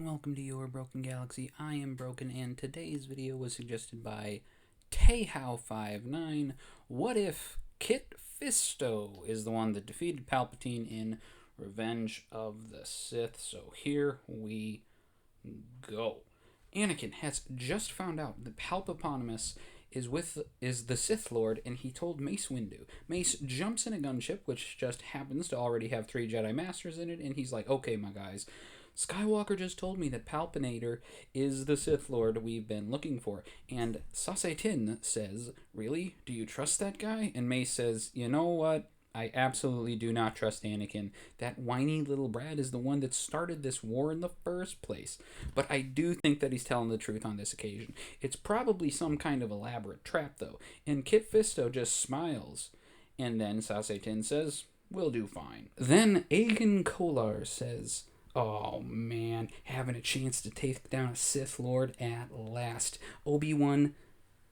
and welcome to Your Broken Galaxy. I am Broken, and today's video was suggested by Tehow59. What if Kit Fisto is the one that defeated Palpatine in Revenge of the Sith? So here we go. Anakin has just found out that Palpatine is the Sith Lord, and he told Mace Windu. Mace jumps in a gunship, which just happens to already have 3 Jedi Masters in it, and he's like, okay, my guys, Skywalker just told me that Palpatinator is the Sith Lord we've been looking for. And Tin says, really? Do you trust that guy? And Mace says, you know what? I absolutely do not trust Anakin. That whiny little brat is the one that started this war in the first place. But I do think that he's telling the truth on this occasion. It's probably some kind of elaborate trap, though. And Kit Fisto just smiles. And then Tin says, we'll do fine. Then Aegon Kolar says, oh man, having a chance to take down a Sith Lord at last. Obi-Wan,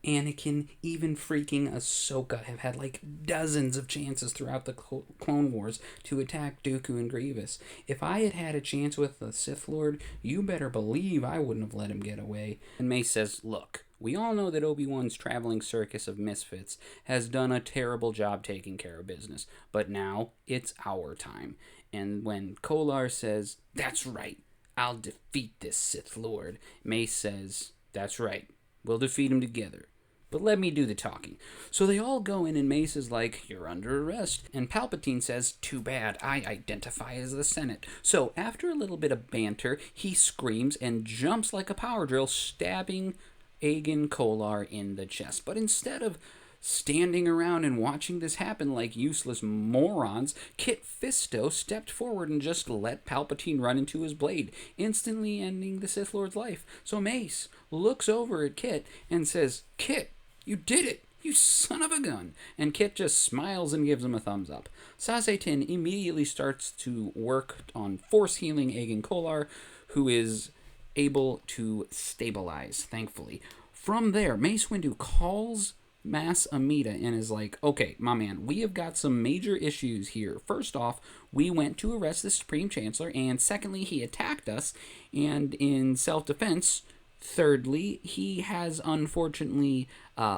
Anakin, even freaking Ahsoka have had like dozens of chances throughout the Clone Wars to attack Dooku and Grievous. If I had had a chance with the Sith Lord, you better believe I wouldn't have let him get away. And Mace says, look, we all know that Obi-Wan's traveling circus of misfits has done a terrible job taking care of business, but now it's our time. And when Kolar says, that's right, I'll defeat this Sith Lord, Mace says, that's right, we'll defeat him together. But let me do the talking. So they all go in, and Mace is like, you're under arrest. And Palpatine says, too bad, I identify as the Senate. So after a little bit of banter, he screams and jumps like a power drill, stabbing Aegon Kolar in the chest. But instead of standing around and watching this happen like useless morons, Kit Fisto stepped forward and just let Palpatine run into his blade, instantly ending the Sith Lord's life. So Mace looks over at Kit and says, Kit, you did it! You son of a gun! And Kit just smiles and gives him a thumbs up. Tin immediately starts to work on force healing Aegon Kolar, who is able to stabilize, thankfully. From there, Mace Windu calls Mas Amida and is like, okay, my man, we have got some major issues here. First off, we went to arrest the Supreme Chancellor, and secondly, he attacked us, and in self-defense, thirdly, he has unfortunately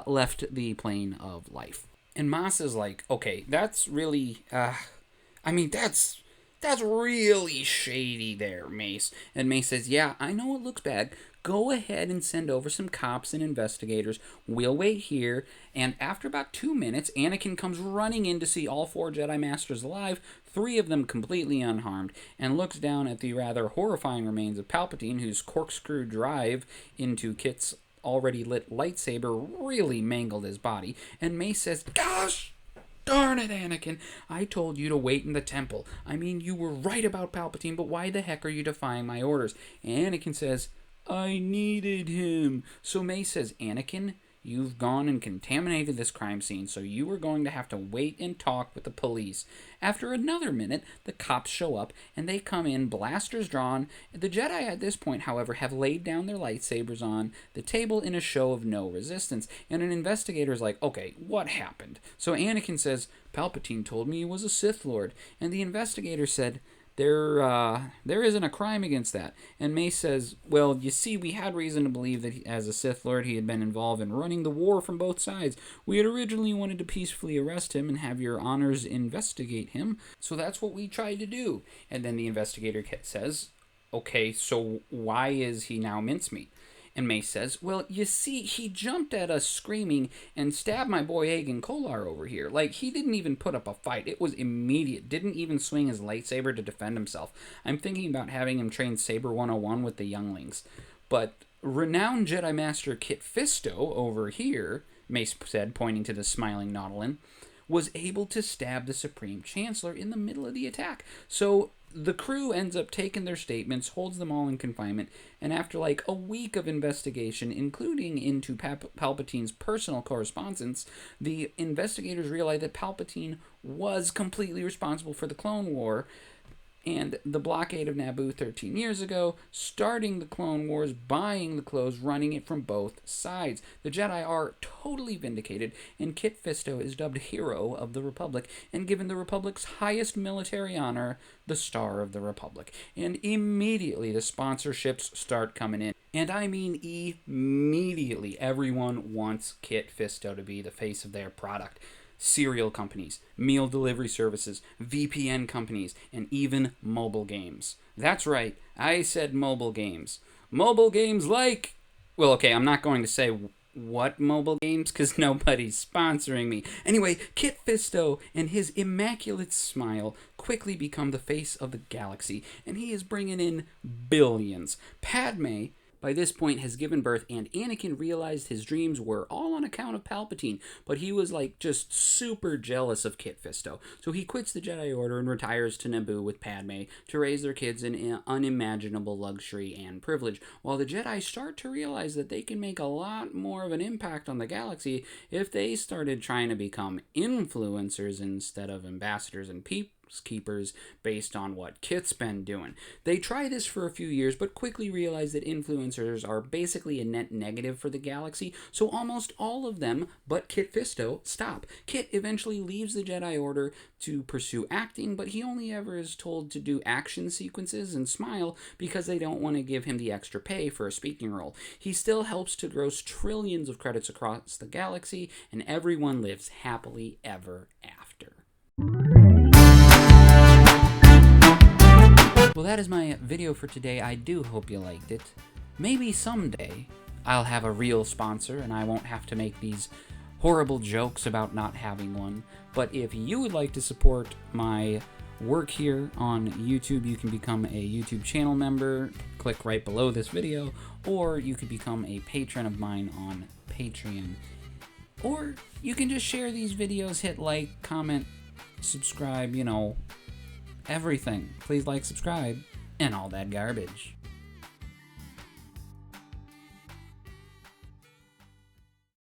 left the plane of life. And Mas is like, okay, that's really, that's really shady there, Mace. And Mace says, yeah, I know it looks bad. Go ahead and send over some cops and investigators. We'll wait here. And after about 2 minutes, Anakin comes running in to see all 4 Jedi Masters alive, 3 of them completely unharmed, and looks down at the rather horrifying remains of Palpatine, whose corkscrew drive into Kit's already lit lightsaber really mangled his body. And Mace says, gosh! Darn it, Anakin. I told you to wait in the temple. I mean, you were right about Palpatine, but why the heck are you defying my orders? And Anakin says, I needed him. So Mace says, Anakin, you've gone and contaminated this crime scene, so you are going to have to wait and talk with the police. After another minute, the cops show up, and they come in, blasters drawn. The Jedi at this point, however, have laid down their lightsabers on the table in a show of no resistance, and an investigator is like, okay, what happened? So Anakin says, Palpatine told me he was a Sith Lord, and the investigator said, there isn't a crime against that. And Mace says, well, you see, we had reason to believe that as a Sith Lord he had been involved in running the war from both sides. We had originally wanted to peacefully arrest him and have your honors investigate him, so that's what we tried to do. And then the investigator says, okay, so why is he now mincemeat? And Mace says, well, you see, he jumped at us screaming and stabbed my boy Aegon Kolar over here. Like, he didn't even put up a fight. It was immediate. Didn't even swing his lightsaber to defend himself. I'm thinking about having him train Saber 101 with the younglings. But renowned Jedi Master Kit Fisto over here, Mace said, pointing to the smiling Nautilin, was able to stab the Supreme Chancellor in the middle of the attack. So the crew ends up taking their statements, holds them all in confinement, and after like a week of investigation, including into Palpatine's personal correspondence, the investigators realize that Palpatine was completely responsible for the Clone War, and the blockade of Naboo 13 years ago, starting the Clone Wars, buying the clothes, running it from both sides. The Jedi are totally vindicated, and Kit Fisto is dubbed Hero of the Republic and given the Republic's highest military honor, the Star of the Republic. And immediately the sponsorships start coming in. And I mean immediately, everyone wants Kit Fisto to be the face of their product. Cereal companies, meal delivery services, VPN companies, and even mobile games. That's right, I said mobile games. Mobile games like... Well, okay, I'm not going to say what mobile games because nobody's sponsoring me. Anyway, Kit Fisto and his immaculate smile quickly become the face of the galaxy, and he is bringing in billions. Padme, by this point, has given birth, and Anakin realized his dreams were all on account of Palpatine, but he was like just super jealous of Kit Fisto. So he quits the Jedi Order and retires to Naboo with Padme to raise their kids in unimaginable luxury and privilege, while the Jedi start to realize that they can make a lot more of an impact on the galaxy if they started trying to become influencers instead of ambassadors and peacekeepers based on what Kit's been doing. They try this for a few years, but quickly realize that influencers are basically a net negative for the galaxy, so almost all of them, but Kit Fisto, stop. Kit eventually leaves the Jedi Order to pursue acting, but he only ever is told to do action sequences and smile because they don't want to give him the extra pay for a speaking role. He still helps to gross trillions of credits across the galaxy, and everyone lives happily ever after. Well, that is my video for today. I do hope you liked it. Maybe someday I'll have a real sponsor and I won't have to make these horrible jokes about not having one. But if you would like to support my work here on YouTube, you can become a YouTube channel member. Click right below this video, or you could become a patron of mine on Patreon. Or you can just share these videos, hit like, comment, subscribe, everything. Please like, subscribe, and all that garbage.